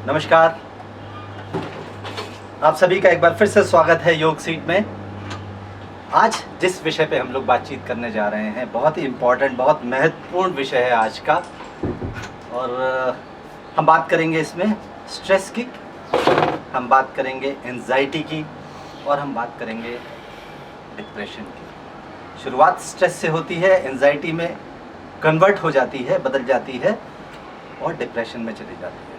नमस्कार, आप सभी का एक बार फिर से स्वागत है योग सीट में। आज जिस विषय पे हम लोग बातचीत करने जा रहे हैं बहुत ही इम्पोर्टेंट, बहुत महत्वपूर्ण विषय है आज का। और हम बात करेंगे इसमें स्ट्रेस की, हम बात करेंगे एंजाइटी की और हम बात करेंगे डिप्रेशन की। शुरुआत स्ट्रेस से होती है, एंजाइटी में कन्वर्ट हो जाती है, बदल जाती है और डिप्रेशन में चली जाती है।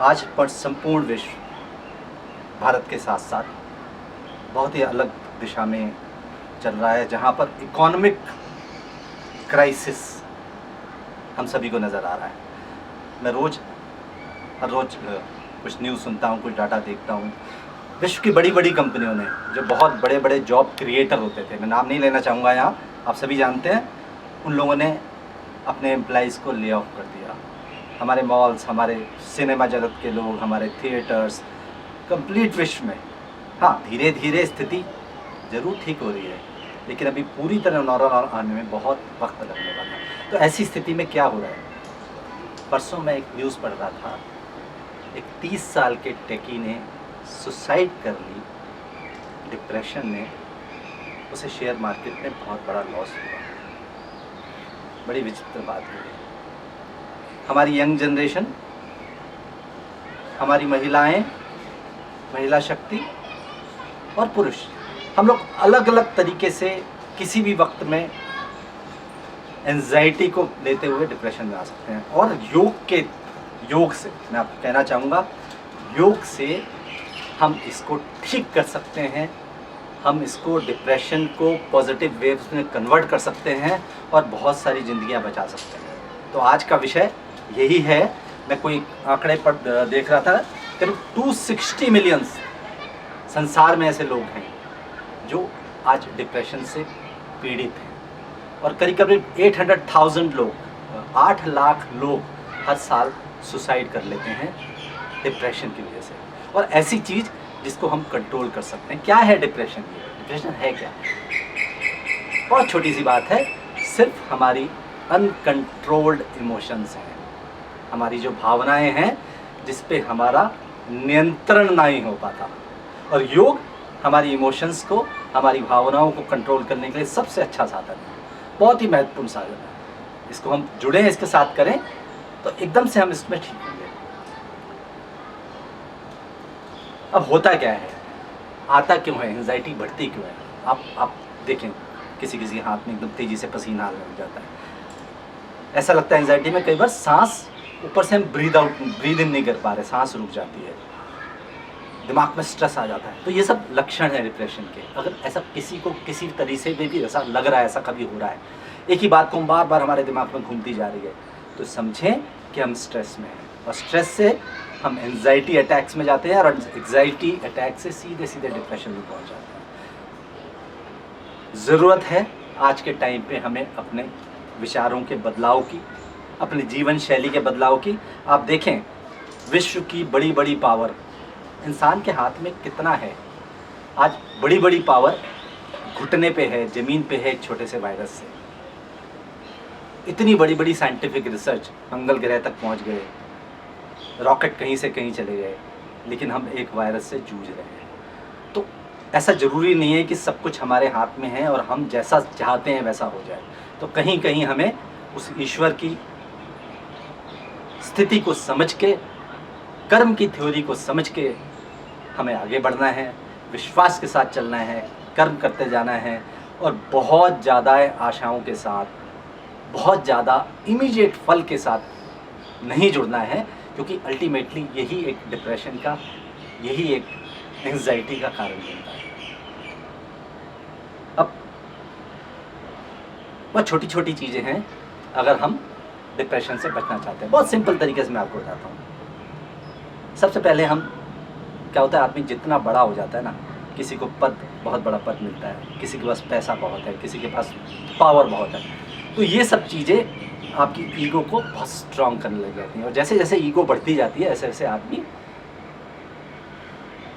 आज पर संपूर्ण विश्व भारत के साथ साथ बहुत ही अलग दिशा में चल रहा है, जहाँ पर इकोनॉमिक क्राइसिस हम सभी को नज़र आ रहा है। मैं हर रोज़ कुछ न्यूज़ सुनता हूँ, कुछ डाटा देखता हूँ। विश्व की बड़ी बड़ी कंपनियों ने, जो बहुत बड़े बड़े जॉब क्रिएटर होते थे, मैं नाम नहीं लेना चाहूँगा यहाँ, आप सभी जानते हैं, उन लोगों ने अपने एम्प्लॉइज़ को ले ऑफ कर दिया। हमारे मॉल्स, हमारे सिनेमा जगत के लोग, हमारे थिएटर्स, कंप्लीट विश्व में, हाँ, धीरे धीरे स्थिति ज़रूर ठीक हो रही है, लेकिन अभी पूरी तरह नॉर्मल आने में बहुत वक्त लगने वाला है। तो ऐसी स्थिति में क्या हो रहा है? परसों मैं एक न्यूज़ पढ़ रहा था, एक 30 साल के टेकी ने सुसाइड कर ली। डिप्रेशन ने उसे शेयर मार्केट में बहुत बड़ा लॉस हुआ। बड़ी विचित्र बात है। हमारी यंग जनरेशन, हमारी महिलाएं, महिला शक्ति और पुरुष, हम लोग अलग अलग तरीके से किसी भी वक्त में एंजाइटी को लेते हुए डिप्रेशन में आ सकते हैं। और योग से मैं आपको कहना चाहूँगा, योग से हम इसको ठीक कर सकते हैं। हम इसको, डिप्रेशन को पॉजिटिव वेव्स में कन्वर्ट कर सकते हैं और बहुत सारी ज़िंदगियां बचा सकते हैं। तो आज का विषय यही है। मैं कोई आंकड़े पर देख रहा था, करीब 260 मिलियन संसार में ऐसे लोग हैं जो आज डिप्रेशन से पीड़ित हैं। और करीब करीब 800,000 लोग, 8 लाख लोग हर साल सुसाइड कर लेते हैं डिप्रेशन की वजह से। और ऐसी चीज़ जिसको हम कंट्रोल कर सकते हैं। क्या है डिप्रेशन? डिप्रेशन है क्या? बहुत छोटी सी बात है, सिर्फ हमारी अनकंट्रोल्ड इमोशंस हैं, हमारी जो भावनाएं हैं जिस पे हमारा नियंत्रण नहीं हो पाता। और योग हमारी इमोशंस को, हमारी भावनाओं को कंट्रोल करने के लिए सबसे अच्छा साधन है, बहुत ही महत्वपूर्ण साधन है। इसको हम जुड़ें, इसके साथ करें तो एकदम से हम इसमें ठीक होंगे। अब होता क्या है, आता क्यों है, एंजाइटी बढ़ती क्यों है? आप देखें, किसी किसी हाथ में एकदम तेज़ी से पसीना आने लग जाता है। ऐसा लगता है एंजाइटी में कई बार सांस, ऊपर से हम ब्रीद इन नहीं कर पा रहे, सांस रुक जाती है, दिमाग में स्ट्रेस आ जाता है। तो ये सब लक्षण है डिप्रेशन के। अगर ऐसा किसी को किसी तरीके से भी ऐसा लग रहा है, ऐसा कभी हो रहा है, एक ही बात को बार बार हमारे दिमाग में घूमती जा रही है, तो समझें कि हम स्ट्रेस में हैं। और स्ट्रेस से हम एंजाइटी अटैक्स में जाते हैं और एंजाइटी अटैक से सीधे सीधे डिप्रेशन में पहुंच जाते हैं। ज़रूरत है आज के टाइम पे हमें अपने विचारों के बदलाव की, अपनी जीवन शैली के बदलाव की। आप देखें, विश्व की बड़ी बड़ी पावर इंसान के हाथ में कितना है। आज बड़ी बड़ी पावर घुटने पे है, ज़मीन पे है, एक छोटे से वायरस से। इतनी बड़ी बड़ी साइंटिफिक रिसर्च, मंगल ग्रह तक पहुंच गए, रॉकेट कहीं से कहीं चले गए, लेकिन हम एक वायरस से जूझ रहे हैं। तो ऐसा ज़रूरी नहीं है कि सब कुछ हमारे हाथ में है और हम जैसा चाहते हैं वैसा हो जाए। तो कहीं कहीं हमें उस ईश्वर की स्थिति को समझ के, कर्म की थ्योरी को समझ के हमें आगे बढ़ना है, विश्वास के साथ चलना है, कर्म करते जाना है और बहुत ज़्यादा आशाओं के साथ, बहुत ज़्यादा इमीडिएट फल के साथ नहीं जुड़ना है, क्योंकि अल्टीमेटली यही एक डिप्रेशन का, यही एक एंजाइटी का कारण बनता है। अब बहुत छोटी छोटी चीज़ें हैं अगर हम डिप्रेशन से बचना चाहते हैं। बहुत सिंपल तरीके से मैं आपको बताता हूँ। सबसे पहले हम, क्या होता है, आदमी जितना बड़ा हो जाता है ना, किसी को बहुत बड़ा पद मिलता है, किसी के पास पैसा बहुत है, किसी के पास पावर बहुत है, तो ये सब चीज़ें आपकी ईगो को बहुत स्ट्रॉन्ग करने लग जाती हैं। और जैसे जैसे ईगो बढ़ती जाती है, ऐसे ऐसे आदमी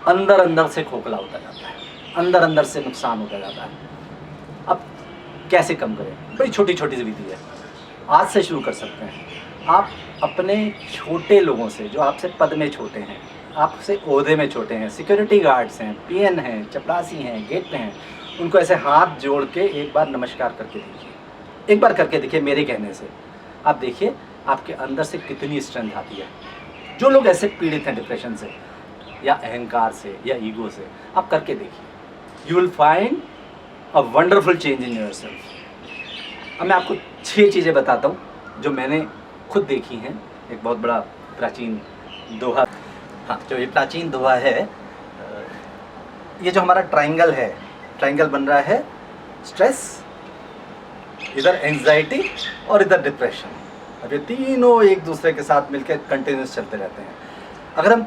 अंदर अंदर से खोखला होता जाता है, अंदर अंदर से नुकसान होता जाता है। अब कैसे कम करें? बड़ी छोटी छोटी सी विधि है, आज से शुरू कर सकते हैं। आप अपने छोटे लोगों से, जो आपसे पद में छोटे हैं, आपसे ओहदे में छोटे हैं, सिक्योरिटी गार्ड्स हैं, पीएन हैं, चपरासी हैं, गेट पे हैं, उनको ऐसे हाथ जोड़ के एक बार नमस्कार करके देखिए। एक बार करके देखिए मेरे कहने से। आप देखिए आपके अंदर से कितनी स्ट्रेंथ आती है। जो लोग ऐसे पीड़ित हैं डिप्रेशन से या अहंकार से या ईगो से, आप करके देखिए, you will find a wonderful change in yourself. अब मैं आपको 6 चीज़ें बताता हूँ जो मैंने खुद देखी हैं। एक बहुत बड़ा प्राचीन दोहा, हाँ, जो ये प्राचीन दोहा है, ये जो हमारा ट्रायंगल है, ट्रायंगल बन रहा है स्ट्रेस, इधर एंजाइटी और इधर डिप्रेशन। अब ये तीनों एक दूसरे के साथ मिलकर कंटिन्यूस चलते रहते हैं। अगर हम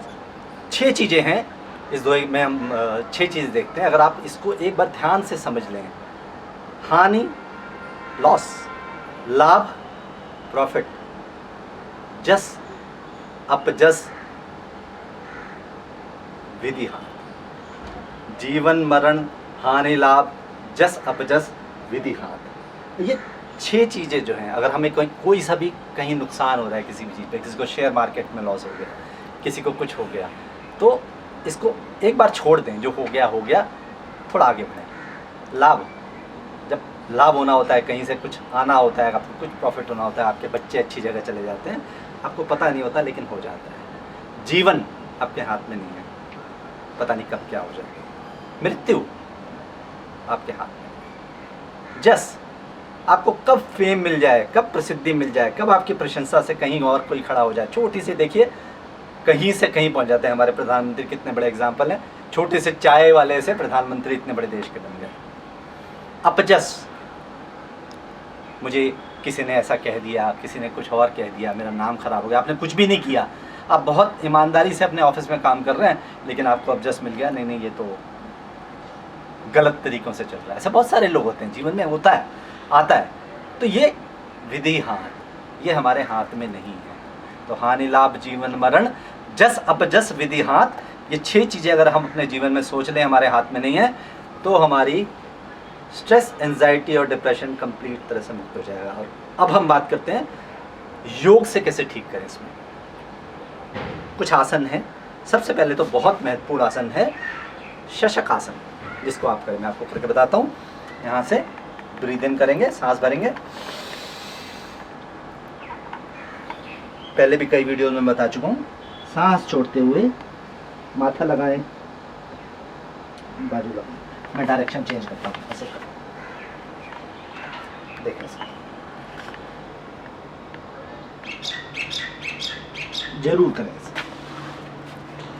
6 चीज़ें हैं इस दोहे में, हम 6 चीज़ देखते हैं। अगर आप इसको एक बार ध्यान से समझ लें, हानि लॉस, लाभ प्रॉफिट, जस अपजस विधि हानि, जीवन मरण हानि लाभ जस अपजस विधि हानि। ये 6 चीज़ें जो हैं, अगर हमें कोई सा भी कहीं नुकसान हो रहा है किसी भी चीज़ पे, किसी को शेयर मार्केट में लॉस हो गया, किसी को कुछ हो गया, तो इसको एक बार छोड़ दें, जो हो गया, थोड़ा आगे बढ़ें। लाभ, जब लाभ होना होता है, कहीं से कुछ आना होता है, आपको कुछ प्रॉफिट होना होता है, आपके बच्चे अच्छी जगह चले जाते हैं, आपको पता नहीं होता लेकिन हो जाता है। जीवन आपके हाथ में नहीं है, पता नहीं कब क्या हो जाए। मृत्यु आपके हाथ में। जस, आपको कब फेम मिल जाए, कब प्रसिद्धि मिल जाए, कब आपकी प्रशंसा से कहीं और कोई खड़ा हो जाए। छोटी से देखिए, कहीं से कहीं पहुंच जाते हैं हमारे प्रधानमंत्री, कितने बड़े एग्जाम्पल हैं। छोटे से चाय वाले से प्रधानमंत्री इतने बड़े देश के बन गए। अपजस, मुझे किसी ने ऐसा कह दिया, किसी ने कुछ और कह दिया, मेरा नाम खराब हो गया। आपने कुछ भी नहीं किया, आप बहुत ईमानदारी से अपने ऑफिस में काम कर रहे हैं, लेकिन आपको अपजस मिल गया, नहीं ये तो गलत तरीक़ों से चल रहा है। ऐसे बहुत सारे लोग होते हैं, जीवन में होता है, आता है। तो ये विधि हानि, ये हमारे हाथ में नहीं है। तो हानि लाभ जीवन मरण जस अपजस विधि हाथ, ये 6 चीज़ें अगर हम अपने जीवन में सोच लें हमारे हाथ में नहीं है, तो हमारी स्ट्रेस, एंजाइटी और डिप्रेशन कंप्लीट तरह से मुक्त हो जाएगा। और अब हम बात करते हैं योग से कैसे ठीक करें। इसमें कुछ आसन हैं। सबसे पहले तो बहुत महत्वपूर्ण आसन है शशक आसन, जिसको आप करें, मैं आपको करके बताता हूँ। यहाँ से ब्रीद इन करेंगे, सांस भरेंगे। पहले भी कई वीडियो में बता चुका हूँ। सांस छोड़ते हुए माथा लगाएं, बाजू लगाएं। मैं डायरेक्शन चेंज करता हूँ, ऐसे करें, देखें जरूर करें ऐसे।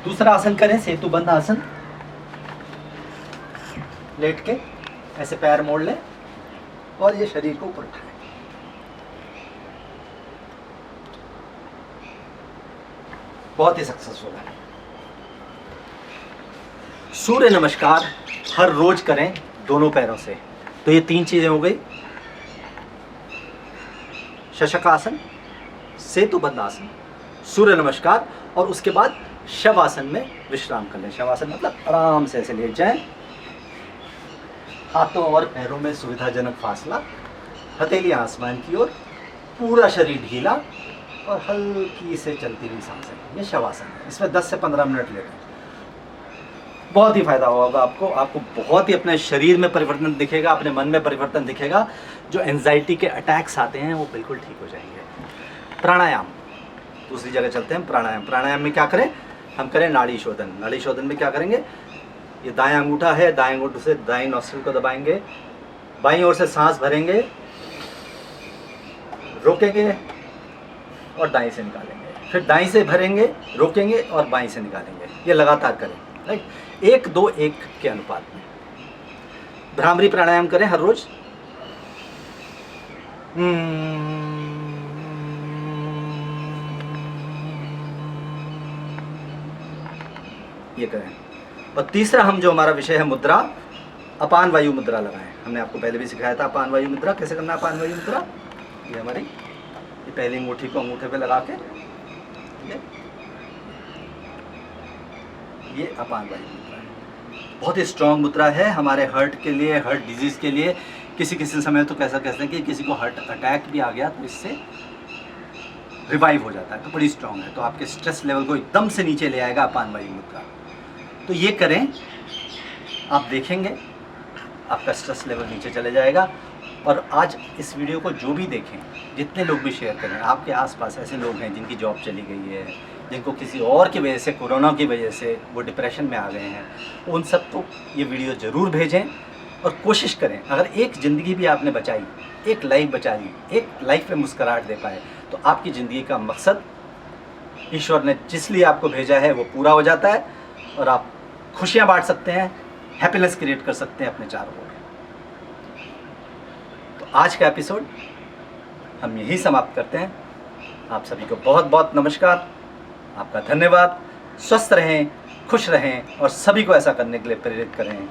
दूसरा आसन करें, सेतुबंध आसन। लेट के ऐसे पैर मोड़ लें और ये शरीर को ऊपर उठाएं। बहुत ही सक्सेसफुल है। सूर्य नमस्कार हर रोज करें दोनों पैरों से। तो ये 3 चीजें हो गई, शशकासन, सेतुबंध आसन, सूर्य नमस्कार। और उसके बाद शवासन में विश्राम कर लें। शवासन मतलब आराम से ऐसे लेट जाएं, हाथों और पैरों में सुविधाजनक फासला, हथेली आसमान की ओर, पूरा शरीर ढीला और हल्की से चलती हुई सांसें। ये शवासन है। इसमें 10 से 15 मिनट लेते हैं। बहुत ही फायदा होगा आपको। आपको बहुत ही अपने शरीर में परिवर्तन दिखेगा, अपने मन में परिवर्तन दिखेगा। जो एंजाइटी के अटैक्स आते हैं वो बिल्कुल ठीक हो जाएंगे। प्राणायाम, दूसरी जगह चलते हैं। प्राणायाम में क्या करें हम? करें नाड़ी शोधन। नाड़ी शोधन में क्या करेंगे? ये दायां अंगूठा है, दाएं अंगूठे से दाएं नोस्ट्रिल को दबाएंगे, बाईं ओर से सांस भरेंगे, रोकेंगे और दाएं से निकालेंगे, फिर दाएं से भरेंगे, रोकेंगे और बाएं से निकालेंगे। ये लगातार करें, राइट? 1-2-1 के अनुपात में। भ्रामरी प्राणायाम करें हर रोज। ये करें। और तीसरा हम जो हमारा विषय है मुद्रा, अपान वायु मुद्रा लगाएं। हमने आपको पहले भी सिखाया था अपान वायु मुद्रा कैसे करना है। अपान वायु मुद्रा ये हमारी, ये पहली अंगूठी को अंगूठे पे लगा के, ये अपान वायु मुद्रा है। बहुत ही स्ट्रॉन्ग मुद्रा है हमारे हार्ट के लिए, हार्ट डिजीज़ के लिए। किसी किसी समय तो कैसा कहते हैं कि किसी को हार्ट अटैक भी आ गया तो इससे रिवाइव हो जाता है, तो बड़ी स्ट्रांग है, तो आपके स्ट्रेस लेवल को एकदम से नीचे ले आएगा अपान वायु मुद्रा। तो ये करें, आप देखेंगे आपका स्ट्रेस लेवल नीचे चले जाएगा। और आज इस वीडियो को जो भी देखें, जितने लोग भी शेयर करें, आपके आसपास ऐसे लोग हैं जिनकी जॉब चली गई है, जिनको किसी और की वजह से, कोरोना की वजह से वो डिप्रेशन में आ गए हैं, उन सब को ये वीडियो ज़रूर भेजें। और कोशिश करें, अगर एक ज़िंदगी भी आपने बचाई, एक लाइफ बचा ली, एक लाइफ में मुस्कुराहट दे पाए, तो आपकी ज़िंदगी का मकसद ईश्वर ने जिस लिए आपको भेजा है वो पूरा हो जाता है और आप खुशियाँ बांट सकते हैं, हैप्पीनेस क्रिएट कर सकते हैं अपने चारों ओर। तो आज का एपिसोड हम यहीं समाप्त करते हैं। आप सभी को बहुत बहुत नमस्कार, आपका धन्यवाद। स्वस्थ रहें, खुश रहें और सभी को ऐसा करने के लिए प्रेरित करें।